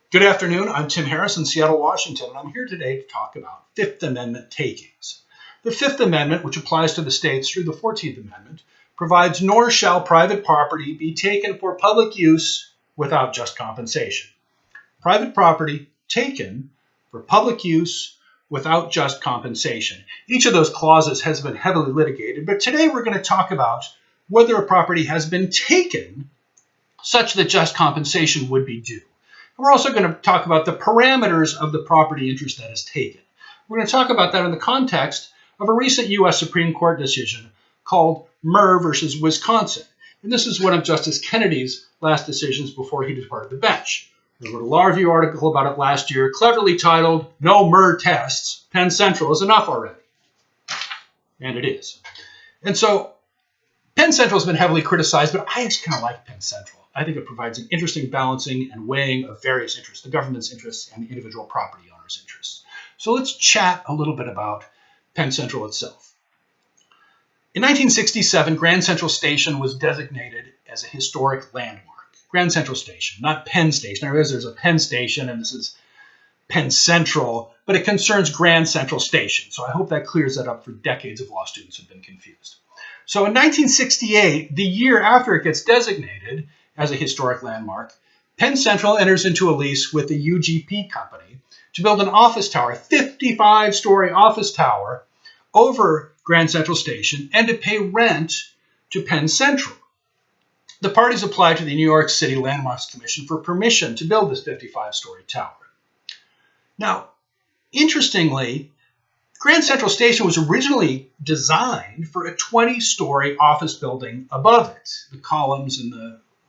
Good afternoon. I'm Tim Harris in Seattle, Washington, and I'm here today to talk about Fifth Amendment takings. The Fifth Amendment, which applies to the states through the 14th Amendment, provides nor shall private property be taken for public use without just compensation. Private property taken for public use without just compensation. Each of those clauses has been heavily litigated, but today we're going to talk about whether a property has been taken such that just compensation would be due. We're also going to talk about the parameters of the property interest that is taken. We're going to talk about that in the context of a recent U.S. Supreme Court decision called Murr versus Wisconsin. And this is one of Justice Kennedy's last decisions before he departed the bench. There was a law review article about it last year, cleverly titled, "No Murr Tests, Penn Central is Enough Already." And it is. And so Penn Central has been heavily criticized, but I actually kind of like Penn Central. I think it provides an interesting balancing and weighing of various interests, the government's interests and the individual property owner's interests. So let's chat a little bit about Penn Central itself. In 1967, Grand Central Station was designated as a historic landmark. Grand Central Station, not Penn Station. I realize there's a Penn Station and this is Penn Central, but it concerns Grand Central Station. So I hope that clears that up for decades of law students who've been confused. So in 1968, the year after it gets designated as a historic landmark, Penn Central enters into a lease with the UGP company to build an office tower, a 55-story office tower over Grand Central Station and to pay rent to Penn Central. The parties applied to the New York City Landmarks Commission for permission to build this 55-story tower. Now, interestingly, Grand Central Station was originally designed for a 20-story office building above it. The columns and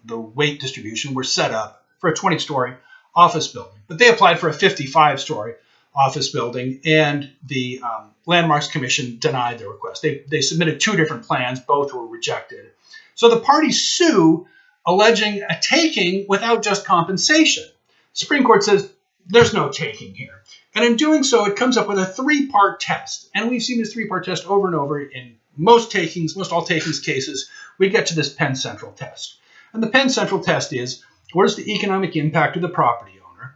the weight distribution were set up for a 20-story office building. But they applied for a 55-story office building, and the Landmarks Commission denied their request. They submitted two different plans. Both were rejected. So the parties sue, alleging a taking without just compensation. The Supreme Court says there's no taking here. And in doing so, it comes up with a three-part test. And we've seen this three-part test over and over in most all takings cases. We get to this Penn Central test. And the Penn Central test is, what is the economic impact of the property owner?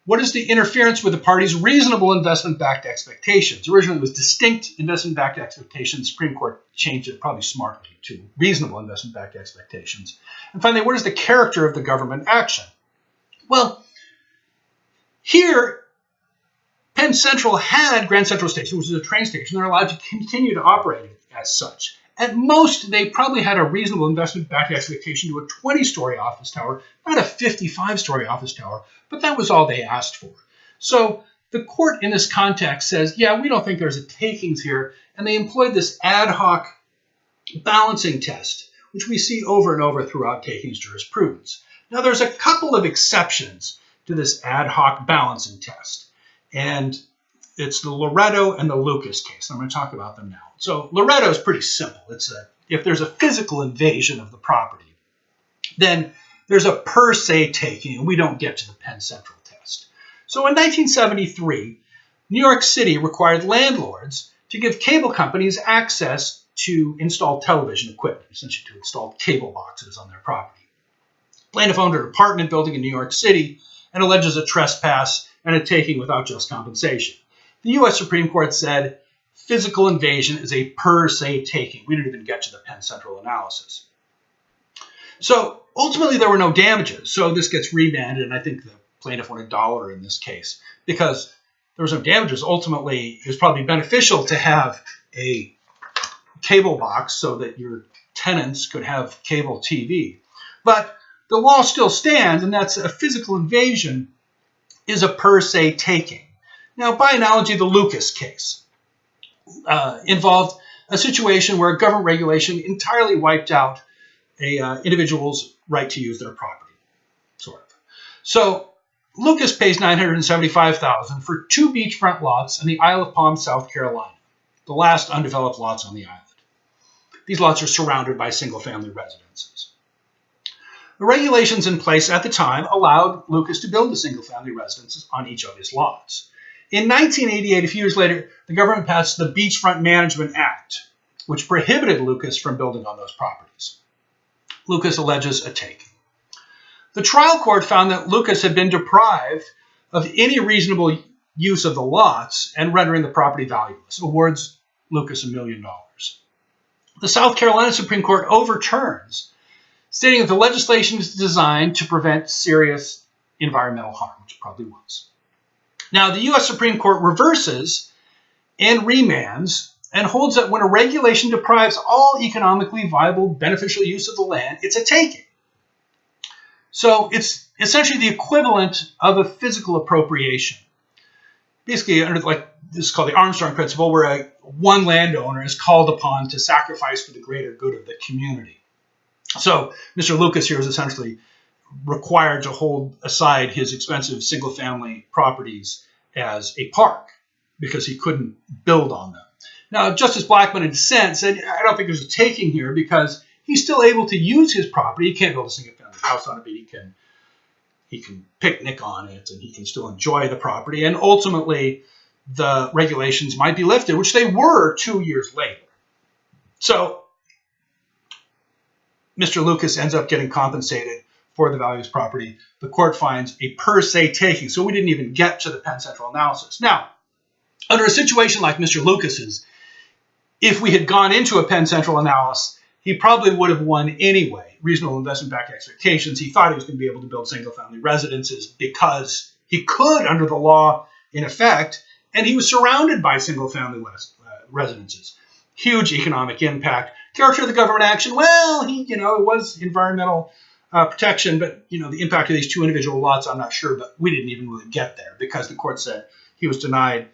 What is the interference with the party's reasonable investment-backed expectations? Originally it was distinct investment-backed expectations. The Supreme Court changed it probably smartly to reasonable investment-backed expectations. And finally, what is the character of the government action? Well, here, Penn Central had Grand Central Station, which is a train station. They're allowed to continue to operate it as such. At most, they probably had a reasonable investment-backed expectation to a 20-story office tower, not a 55-story office tower, but that was all they asked for. So the court in this context says, yeah, we don't think there's a takings here, and they employed this ad hoc balancing test, which we see over and over throughout takings jurisprudence. Now, there's a couple of exceptions to this ad hoc balancing test, and it's the Loretto and the Lucas case. I'm going to talk about them now. So Loretto is pretty simple. If there's a physical invasion of the property, then there's a per se taking, and we don't get to the Penn Central test. So in 1973, New York City required landlords to give cable companies access to install television equipment, essentially to install cable boxes on their property. Plaintiff owned an apartment building in New York City and alleges a trespass and a taking without just compensation. The U.S. Supreme Court said physical invasion is a per se taking. We didn't even get to the Penn Central analysis. So ultimately, there were no damages. So this gets remanded, and I think the plaintiff won $1 in this case because there was no damages. Ultimately, it was probably beneficial to have a cable box so that your tenants could have cable TV. But the law still stands, and that's a physical invasion is a per se taking. Now, by analogy, the Lucas case involved a situation where government regulation entirely wiped out an individual's right to use their property, sort of. So Lucas pays $975,000 for 2 beachfront lots in the Isle of Palm, South Carolina, the last undeveloped lots on the island. These lots are surrounded by single-family residences. The regulations in place at the time allowed Lucas to build the single-family residences on each of his lots. In 1988, a few years later, the government passed the Beachfront Management Act, which prohibited Lucas from building on those properties. Lucas alleges a taking. The trial court found that Lucas had been deprived of any reasonable use of the lots and rendering the property valueless, awards Lucas $1 million. The South Carolina Supreme Court overturns, stating that the legislation is designed to prevent serious environmental harm, which it probably was. Now, the U.S. Supreme Court reverses and remands and holds that when a regulation deprives all economically viable beneficial use of the land, it's a taking. So it's essentially the equivalent of a physical appropriation. Basically, under this is called the Armstrong principle, where one landowner is called upon to sacrifice for the greater good of the community. So Mr. Lucas here is essentially required to hold aside his expensive single-family properties as a park because he couldn't build on them. Now, Justice Blackmun in dissent said, I don't think there's a taking here because he's still able to use his property. He can't build a single-family house on it, but he can picnic on it and he can still enjoy the property. And ultimately, the regulations might be lifted, which they were 2 years later. So Mr. Lucas ends up getting compensated for the value of his property. The court finds a per se taking. So we didn't even get to the Penn Central analysis. Now, under a situation like Mr. Lucas's, if we had gone into a Penn Central analysis, he probably would have won anyway. Reasonable investment-backed expectations. He thought he was going to be able to build single-family residences because he could under the law in effect, and he was surrounded by single-family residences. Huge economic impact. Character of the government action, well, it was environmental protection, but, the impact of these two individual lots, I'm not sure, but we didn't even really get there because the court said he was denied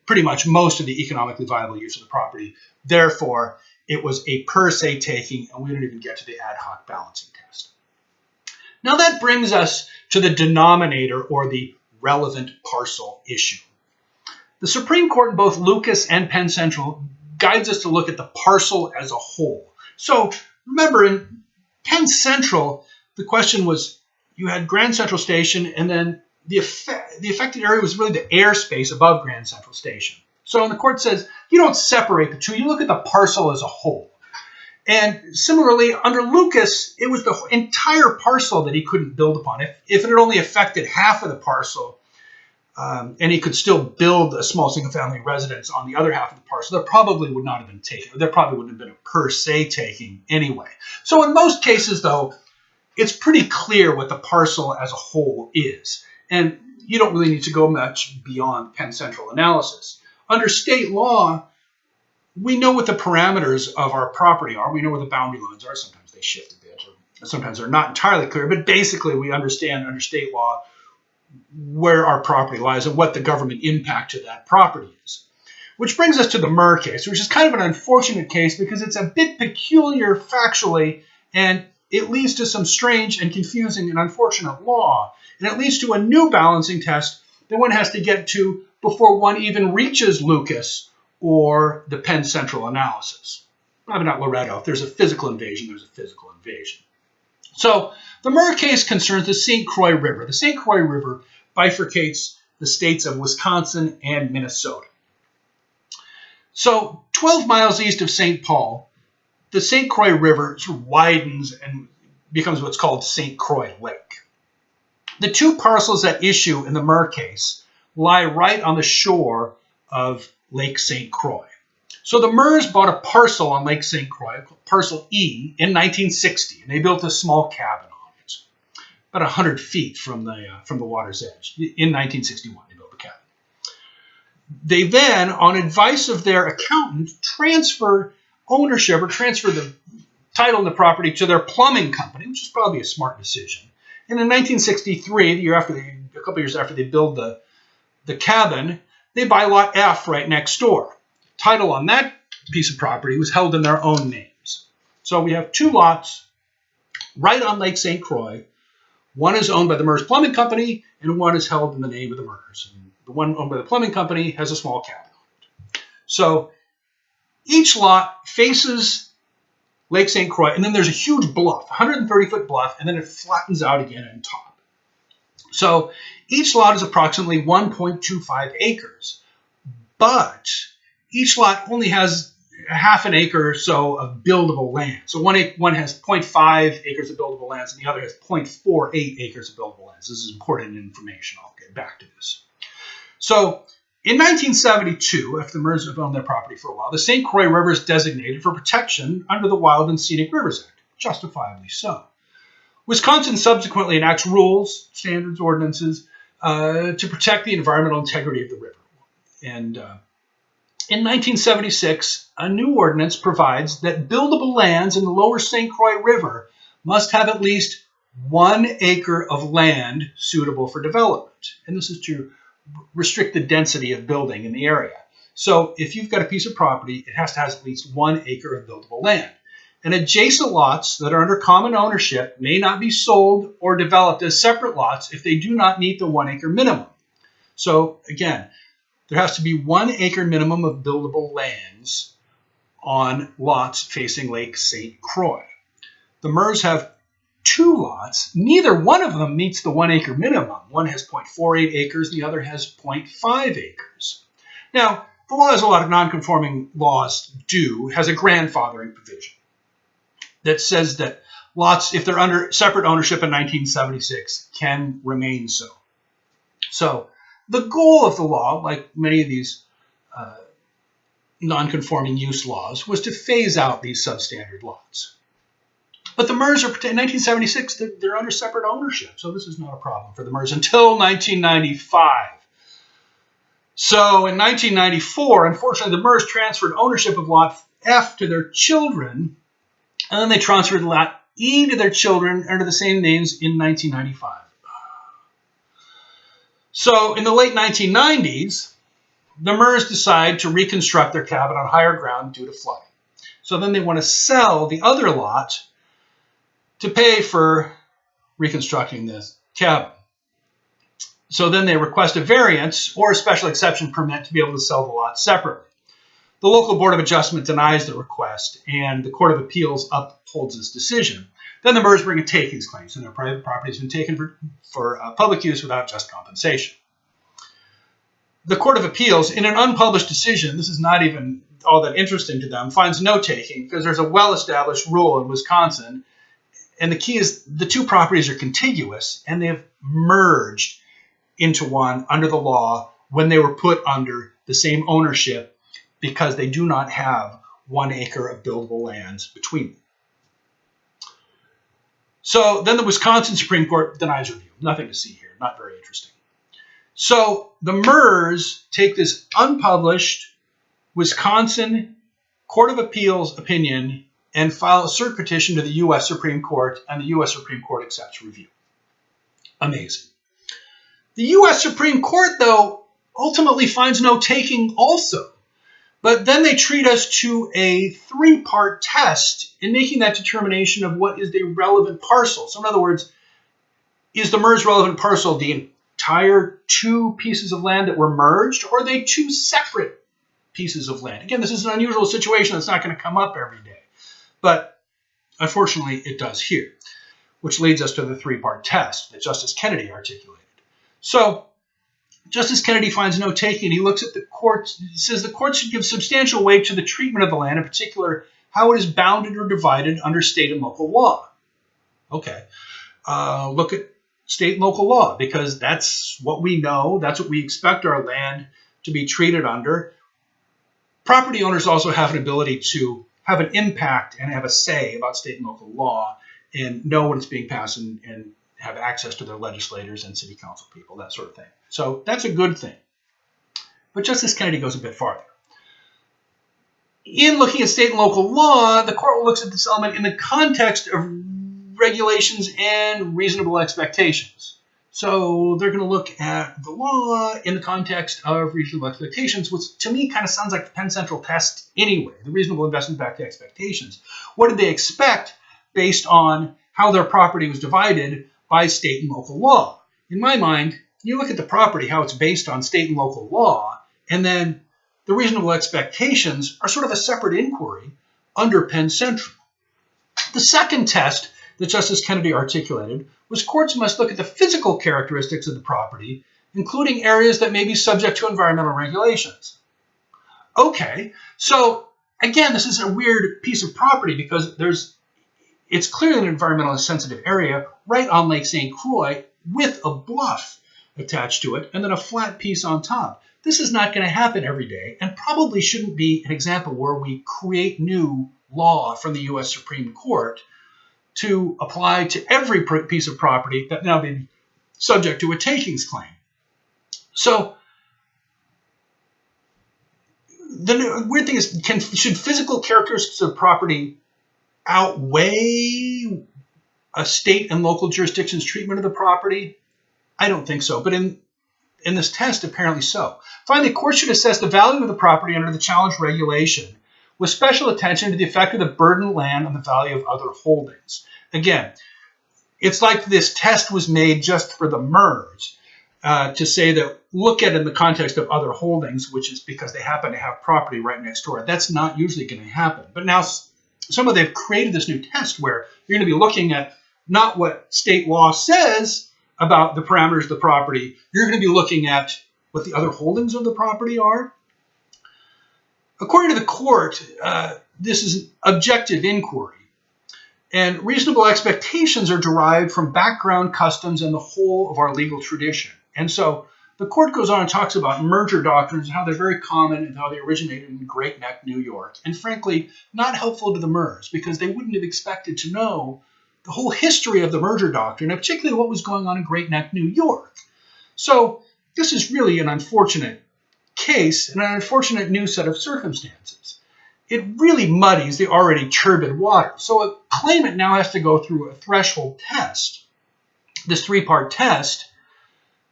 pretty much most of the economically viable use of the property. Therefore, it was a per se taking, and we didn't even get to the ad hoc balancing test. Now that brings us to the denominator or the relevant parcel issue. The Supreme Court in both Lucas and Penn Central guides us to look at the parcel as a whole. So remember, in Penn Central, the question was you had Grand Central Station, and then the affected area was really the airspace above Grand Central Station. So when the court says you don't separate the two, you look at the parcel as a whole. And similarly, under Lucas, it was the entire parcel that he couldn't build upon. If it had only affected half of the parcel, and he could still build a small single-family residence on the other half of the parcel, that probably would not have been taken. There probably wouldn't have been a per se taking anyway. So in most cases, though, it's pretty clear what the parcel as a whole is. And you don't really need to go much beyond Penn Central analysis. Under state law, we know what the parameters of our property are. We know where the boundary lines are. Sometimes they shift a bit, or sometimes they're not entirely clear. But basically, we understand under state law where our property lies and what the government impact to that property is. Which brings us to the Murr case, which is kind of an unfortunate case because it's a bit peculiar factually, and it leads to some strange and confusing and unfortunate law. And it leads to a new balancing test that one has to get to before one even reaches Lucas or the Penn Central analysis. Maybe not Loretto. If there's a physical invasion, there's a physical invasion. So the Murr case concerns the St. Croix River. The St. Croix River bifurcates the states of Wisconsin and Minnesota. So 12 miles east of St. Paul, the St. Croix River sort of widens and becomes what's called St. Croix Lake. The two parcels at issue in the Murr case lie right on the shore of Lake St. Croix. So the Murrs bought a parcel on Lake St. Croix, parcel E, in 1960, and they built a small cabin on it, about 100 feet from the water's edge. In 1961, they built the cabin. They then, on advice of their accountant, transferred ownership or transferred the title of the property to their plumbing company, which is probably a smart decision. And in 1963, a couple years after they build the cabin, they buy lot F right next door. Title on that piece of property was held in their own names. So we have two lots right on Lake St. Croix. One is owned by the Murr's Plumbing Company, and one is held in the name of the Murrs. And the one owned by the plumbing company has a small cabin on it. So each lot faces Lake St. Croix, and then there's a huge bluff, 130-foot bluff, and then it flattens out again on top. So each lot is approximately 1.25 acres, but each lot only has half an acre or so of buildable land. So one has 0.5 acres of buildable lands and the other has 0.48 acres of buildable lands. This is important information. I'll get back to this. So in 1972, after the Murrs have owned their property for a while, the St. Croix River is designated for protection under the Wild and Scenic Rivers Act, justifiably so. Wisconsin subsequently enacts rules, standards, ordinances to protect the environmental integrity of the river. And in 1976, a new ordinance provides that buildable lands in the lower St. Croix River must have at least 1 acre of land suitable for development. And this is to restrict the density of building in the area. So if you've got a piece of property, it has to have at least 1 acre of buildable land. And adjacent lots that are under common ownership may not be sold or developed as separate lots if they do not meet the 1 acre minimum. So again, there has to be 1 acre minimum of buildable lands on lots facing Lake St. Croix. The Murrs have 2 lots. Neither one of them meets the 1 acre minimum. One has 0.48 acres, the other has 0.5 acres. Now, the law, as a lot of non-conforming laws do, has a grandfathering provision that says that lots, if they're under separate ownership in 1976, can remain so. So the goal of the law, like many of these non-conforming use laws, was to phase out these substandard lots. But the Murrs are, in 1976, they're under separate ownership, so this is not a problem for the Murrs until 1995. So in 1994, unfortunately, the Murrs transferred ownership of Lot F to their children, and then they transferred Lot E to their children under the same names in 1995. So in the late 1990s, the Murrs decide to reconstruct their cabin on higher ground due to flooding. So then they want to sell the other lot to pay for reconstructing this cabin. So then they request a variance or a special exception permit to be able to sell the lot separately. The local Board of Adjustment denies the request, and the Court of Appeals upholds this decision. Then the Murrs bring a takings claim, so their private property has been taken for public use without just compensation. The Court of Appeals, in an unpublished decision, this is not even all that interesting to them, finds no taking because there's a well-established rule in Wisconsin, and the key is the 2 properties are contiguous, and they have merged into one under the law when they were put under the same ownership because they do not have 1 acre of buildable lands between them. So then the Wisconsin Supreme Court denies review. Nothing to see here. Not very interesting. So the Murrs take this unpublished Wisconsin Court of Appeals opinion and file a cert petition to the U.S. Supreme Court, and the U.S. Supreme Court accepts review. Amazing. The U.S. Supreme Court, though, ultimately finds no taking also. But then they treat us to a 3-part test in making that determination of what is the relevant parcel. So in other words, is the Murrs relevant parcel the entire 2 pieces of land that were merged, or are they 2 separate pieces of land? Again, this is an unusual situation that's not going to come up every day. But unfortunately, it does here, which leads us to the 3-part test that Justice Kennedy articulated. So Justice Kennedy finds no taking. He looks at the courts, says the court should give substantial weight to the treatment of the land, in particular, how it is bounded or divided under state and local law. Okay. Look at state and local law, because that's what we know. That's what we expect our land to be treated under. Property owners also have an ability to have an impact and have a say about state and local law and know when it's being passed and have access to their legislators and city council people, that sort of thing. So that's a good thing. But Justice Kennedy goes a bit farther. In looking at state and local law, the court looks at this element in the context of regulations and reasonable expectations. So they're going to look at the law in the context of reasonable expectations, which to me kind of sounds like the Penn Central test anyway, the reasonable investment back to expectations. What did they expect based on how their property was divided by state and local law? In my mind, you look at the property, how it's based on state and local law, and then the reasonable expectations are sort of a separate inquiry under Penn Central. The second test that Justice Kennedy articulated was courts must look at the physical characteristics of the property, including areas that may be subject to environmental regulations. Okay, so again, this is a weird piece of property because it's clearly an environmentally sensitive area right on Lake St. Croix with a bluff attached to it and then a flat piece on top. This is not going to happen every day and probably shouldn't be an example where we create new law from the U.S. Supreme Court to apply to every piece of property that now be subject to a takings claim. So the weird thing is, should physical characteristics of property outweigh a state and local jurisdiction's treatment of the property? I don't think so, but in this test, apparently so. Finally, courts should assess the value of the property under the challenge regulation with special attention to the effect of the burdened land on the value of other holdings. Again, it's like this test was made just for the Murrs to say that look at it in the context of other holdings, which is because they happen to have property right next door. That's not usually going to happen. But now they've created this new test where you're going to be looking at not what state law says about the parameters of the property. You're going to be looking at what the other holdings of the property are. According to the court, this is an objective inquiry. And reasonable expectations are derived from background customs and the whole of our legal tradition. And so the court goes on and talks about merger doctrines and how they're very common and how they originated in Great Neck, New York. And frankly, not helpful to the Murrs because they wouldn't have expected to know the whole history of the merger doctrine, and particularly what was going on in Great Neck, New York. So this is really an unfortunate case and an unfortunate new set of circumstances. It really muddies the already turbid water. So a claimant now has to go through a threshold test, this three-part test,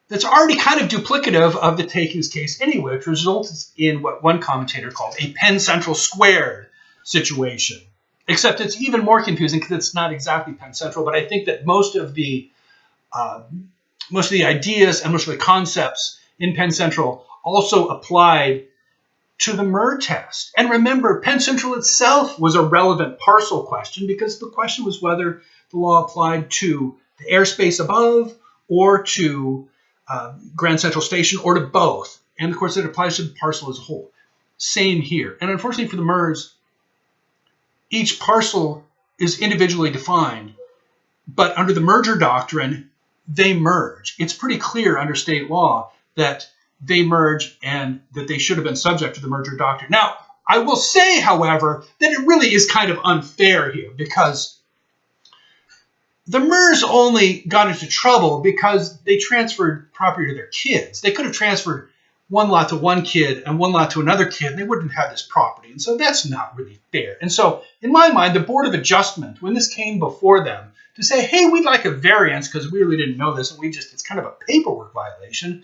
that's already kind of duplicative of the takings case anyway, which results in what one commentator called a Penn Central squared situation. Except it's even more confusing because it's not exactly Penn Central, but I think that most of the ideas and most of the concepts in Penn Central also applied to the Murr test. And remember, Penn Central itself was a relevant parcel question because the question was whether the law applied to the airspace above or to Grand Central Station or to both. And the court said it applies to the parcel as a whole. Same here. And unfortunately for the Murrs, each parcel is individually defined, but under the merger doctrine, they merge. It's pretty clear under state law that they merge and that they should have been subject to the merger doctrine. Now, I will say, however, that it really is kind of unfair here because the Murrs only got into trouble because they transferred property to their kids. They could have transferred one lot to one kid and one lot to another kid, and they wouldn't have had this property. And so that's not really fair. And so, in my mind, the Board of Adjustment, when this came before them, to say, hey, we'd like a variance because we really didn't know this, and it's kind of a paperwork violation,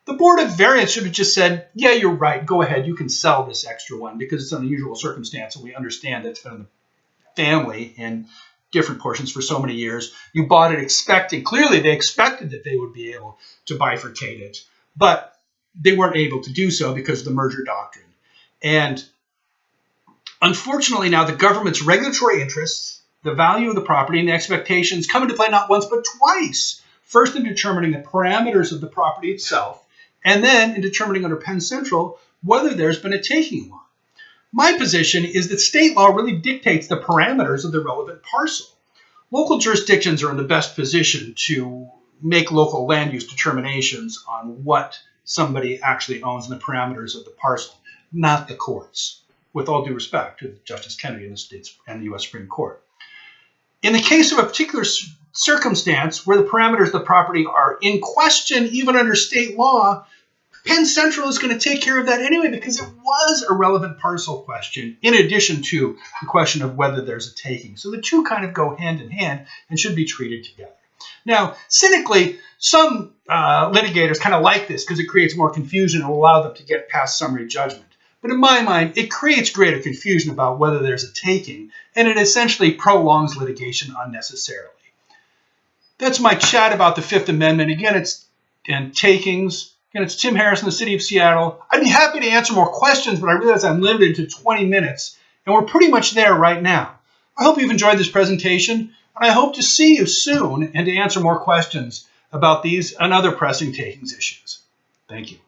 the Board of Variance should have just said, yeah, you're right, go ahead, you can sell this extra one because it's an unusual circumstance, and we understand that it's been in the family in different portions for so many years. You bought it clearly they expected that they would be able to bifurcate it, but they weren't able to do so because of the merger doctrine. And unfortunately now the government's regulatory interests, the value of the property, and the expectations come into play not once but twice. First in determining the parameters of the property itself, and then in determining under Penn Central whether there's been a taking law. My position is that state law really dictates the parameters of the relevant parcel. Local jurisdictions are in the best position to make local land use determinations on what somebody actually owns in the parameters of the parcel, not the courts, with all due respect to Justice Kennedy and the states and the U.S. Supreme Court. In the case of a particular circumstance where the parameters of the property are in question, even under state law, Penn Central is going to take care of that anyway because it was a relevant parcel question in addition to the question of whether there's a taking. So the two kind of go hand in hand and should be treated together. Now, cynically, some litigators kind of like this because it creates more confusion and will allow them to get past summary judgment. But in my mind, it creates greater confusion about whether there's a taking, and it essentially prolongs litigation unnecessarily. That's my chat about the Fifth Amendment. Again, takings. Again, it's Tim Harris in the city of Seattle. I'd be happy to answer more questions, but I realize I'm limited to 20 minutes, and we're pretty much there right now. I hope you've enjoyed this presentation, and I hope to see you soon and to answer more questions about these and other pressing takings issues. Thank you.